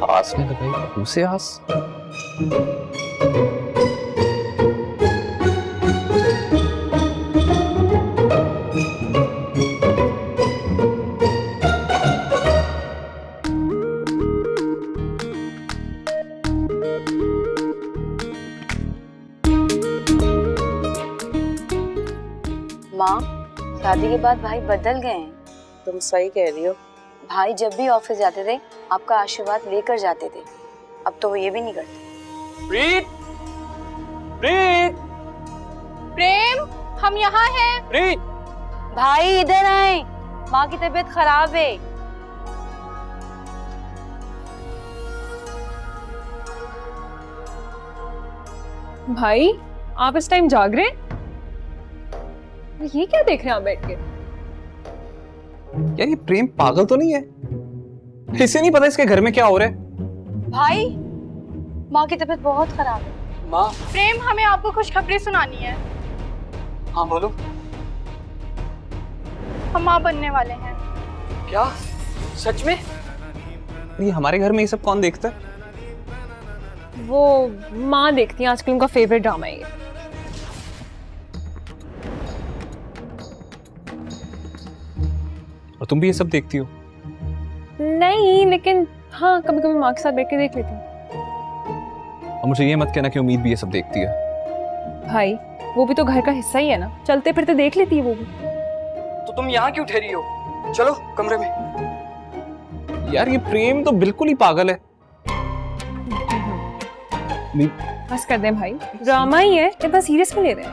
सास ने लगाई उसे आस। माँ, शादी के बाद भाई बदल गए हैं। तुम सही कह रही हो। भाई जब भी ऑफिस जाते थे आपका आशीर्वाद लेकर जाते थे, अब तो वो ये भी नहीं करते। प्रीत, प्रीत, प्रेम, हम यहाँ हैं। प्रीत, भाई इधर आए, माँ की तबीयत खराब है। भाई, आप इस टाइम जाग रहे? ये क्या देख रहे हैं आप बैठ के? यार ये प्रेम पागल तो नहीं है? इसे नहीं पता इसके घर में क्या हो रहा है? भाई, माँ की तबीयत बहुत खराब है। माँ। प्रेम, हमें आपको खुशखबरी सुनानी है। हाँ बोलो। हम माँ बनने वाले हैं। क्या? सच में? ये हमारे घर में ये सब कौन देखता है? वो माँ देखती है, आजकल उनका फेवरेट ड्रामा है ये। और तुम भी ये सब देखती हो? नहीं, लेकिन हाँ, कभी कभी माँ के साथ बैठ के देख लेती हूँ। और मुझे ये मत कहना कि उम्मीद भी ये सब देखती है। भाई, वो भी तो घर का हिस्सा ही है ना, चलते फिरते देख लेती है वो भी। तो तुम यहाँ क्यों ठहरी हो? चलो कमरे में। यार ये प्रेम तो बिल्कुल ही पागल है। बस कर दें भाई, ड्रामा ही है, इतना सीरियस क्यों ले रहे हैं?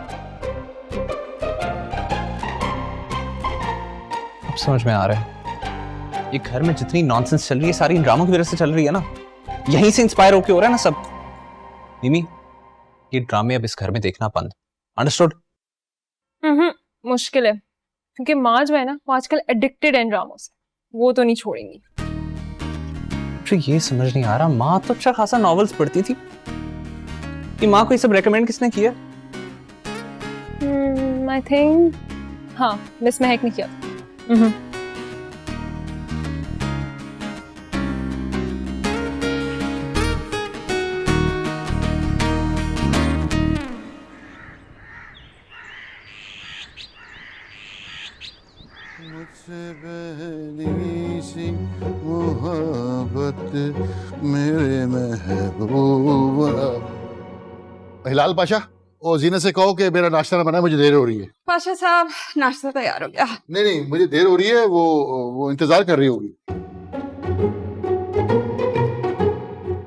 अब समझ में आ रहा है, ये घर में जितनी नॉनसेंस चल रही है सारी इन ड्रामों की वजह से चल रही है ना। यहीं से इंस्पायर होके हो रहा है ना सब। मिमी, ये ड्रामे अब इस घर में देखना बंद, अंडरस्टूड? मुश्किल है, क्योंकि माँ जो है ना, वो आजकल एडिक्टेड है ड्रामों से, वो तो नहीं छोड़ेंगी। तो ये समझ नहीं आ रहा, माँ तो अच्छा खासा नॉवेल्स पढ़ती थी, कि माँ को ये सब रेकमेंड किसने किया? आई थिंक हाँ, मिस महक ने किया था। मुझसे पहली सी मोहब्बत मेरे महबूबा। हिलाल पाशा, ओ जीना से कहो कि मेरा नाश्ता ना बना, मुझे देर हो रही है। पाशा साहब, नाश्ता तैयार हो गया। नहीं, मुझे देर हो रही है, वो इंतजार कर रही होगी।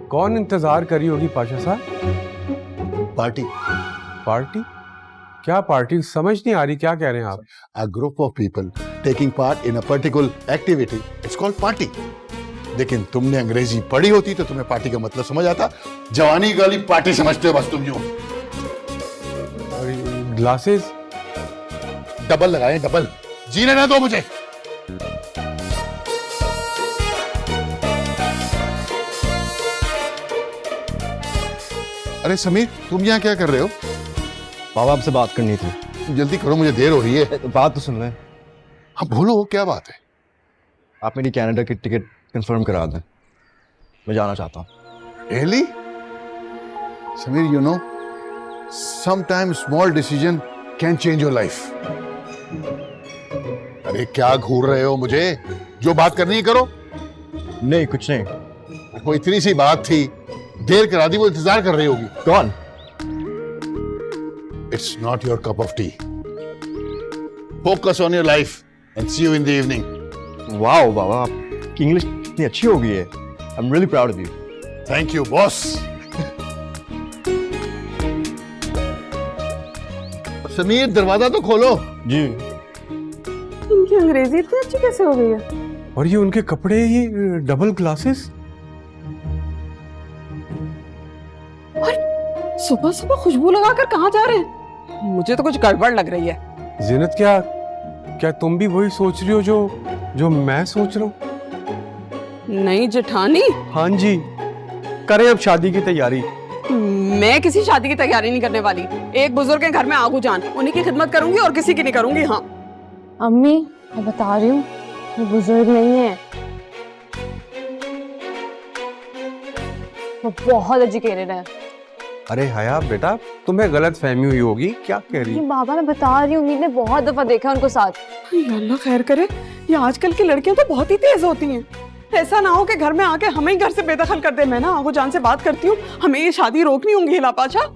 कौन इंतजार कर रही होगी पाशा साहब? पार्टी। पार्टी? क्या पार्टी? समझ नहीं आ रही, क्या कह रहे हैं आप? A group of people taking part in a particular activity. It's called party. लेकिन तुमने अंग्रेजी पढ़ी होती तो तुम्हें पार्टी का मतलब समझ आता। जवानी गाली पार्टी समझते हो बस तुम जो। ग्लासेस डबल लगाए, डबल। जीने ना दो मुझे। अरे समीर, तुम यहाँ क्या कर रहे हो? बाबा, आपसे बात करनी थी। जल्दी करो, मुझे देर हो रही है। बात तो सुन लें। हाँ बोलो, क्या बात है? आप मेरी कनाडा की टिकट कंफर्म करा दें, मैं जाना चाहता हूँ। Really? Samir, you know, sometimes small decision can change your life. अरे क्या घूर रहे हो मुझे? जो बात करनी है करो। नहीं, कुछ नहीं। वो इतनी सी बात थी, देर करा दी, वो इंतजार कर रही होगी। कौन? It's not your cup of tea. Focus on your life and see you in the evening. Wow बाबा, आपकी इंग्लिश इतनी अच्छी हो गई है। I'm really proud of you. Thank you, boss. Sameer, दरवाजा तो खोलो। जी। इनकी अंग्रेजी इतनी अच्छी कैसे हो गई है? और ये उनके कपड़े, ये डबल ग्लासेस। और सुबह सुबह खुशबू लगाकर कहाँ जा रहे हैं? मुझे तो कुछ गड़बड़ लग रही है। जीनत, क्या तुम भी वही सोच रही हो जो मैं सोच रहा हूँ? नहीं जेठानी। हाँ जी, करें अब शादी की तैयारी। मैं किसी शादी की तैयारी नहीं करने वाली। एक बुजुर्ग के घर में आगू जान, उन्हीं की खिदमत करूंगी और किसी की नहीं करूंगी। हाँ अम्मी, मैं बता रही हूँ, वो बुजुर्ग नहीं है। वो बहुत एजुकेटेड है। अरे हया बेटा, तुम्हें गलत फहमी हुई होगी, क्या कह रही ये है? बाबा मैं बता रही हूँ, उम्मीद ने बहुत दफा देखा है उनको साथ। या अल्लाह खैर करे, ये आजकल की लड़कियां तो बहुत ही तेज होती हैं। ऐसा ना हो कि घर में आके हमें ही घर से बेदखल कर दे। मैं ना आगू जान से बात करती हूँ, हमें ये शादी रोकनी होगी हिला पाशा।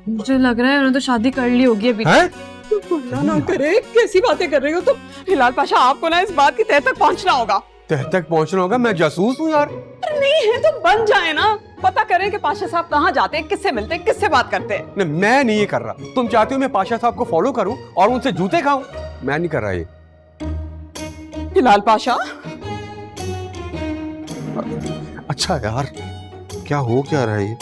मुझे लग रहा है उन्होंने तो शादी कर ली होगी अभी। हैं? अल्लाह ना करे, कैसी बातें कर रही हो तुम? हिलाल पाशा, आपको ना इस बात की तह तक पहुंचना होगा। तह तक पहुंचना होगा? मैं जासूस हूँ यार। अरे नहीं है तो बन जाए ना, पता करें कि पाशा साहब कहाँ जाते हैं, किससे मिलते हैं, किससे बात करते हैं। नहीं, मैं नहीं ये कर रहा। तुम चाहते हो मैं पाशा साहब को फॉलो करूं और उनसे जूते खाऊं? मैं नहीं कर रहा ये। हिलाल पाशा, अच्छा यार, क्या हो क्या रहा है ये?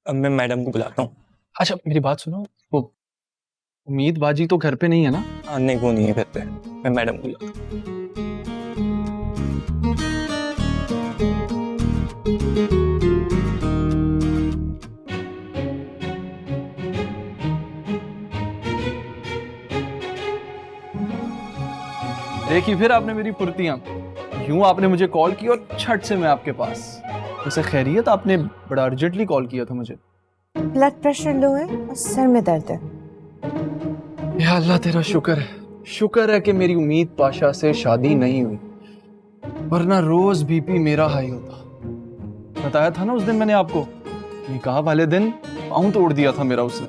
अब मैं मैडम को बुलाता हूँ। अच्छा मेरी बात सुनो, वो उम्मीद बाजी तो घर पे नहीं है ना? नहीं, वो नहीं है घर पे, मैं मैडम को बुलाता हूँ। देखी फिर आपने मेरी फुर्तियां, यूं आपने मुझे कॉल की और छट से मैं आपके पास। वैसे खैरियत, आपने बड़ा अर्जेंटली कॉल किया था मुझे। ब्लड प्रेशर लो है और सर में दर्द है। या अल्लाह तेरा शुक्र है, शुक्र है कि मेरी उम्मीद पाशा से शादी नहीं हुई, वरना रोज बीपी मेरा हाई होता। बताया था ना उस दिन मैंने आपको, निकाह वाले दिन पाँव तोड़ दिया था मेरा उसने।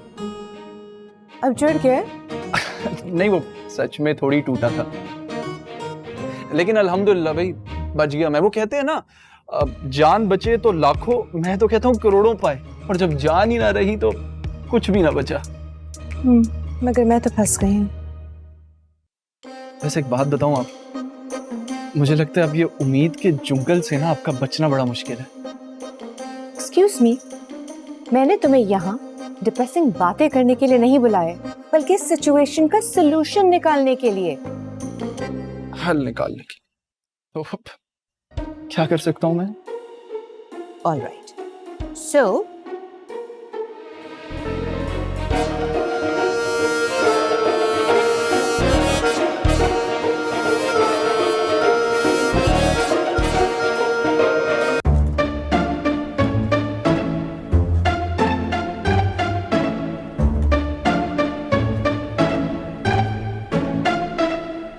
अब जुड़ गया? नहीं, वो सच में थोड़ी टूटा था, लेकिन अल्हम्दुलिल्लाह भाई बच गया मैं। वो कहते हैं ना, जान बचे तो लाखों, मैं तो कहता हूँ करोड़ों पाए, और जब जान ही ना रही तो कुछ भी ना बचा। मगर मैं तो फंस गई हूँ। वैसे एक बात बताऊं आप, मुझे लगता है अब ये उम्मीद के जुंगल से ना आपका बचना बड़ा मुश्किल है। एक्सक्यूज मी, मैंने तुम्हें यहाँ डिप्रेसिंग बातें करने के लिए नहीं बुलाया, बल्कि इस सिचुएशन का सलूशन निकालने के लिए। हल निकालने की तो क्या कर सकता हूं मैं? ऑल राइट, सो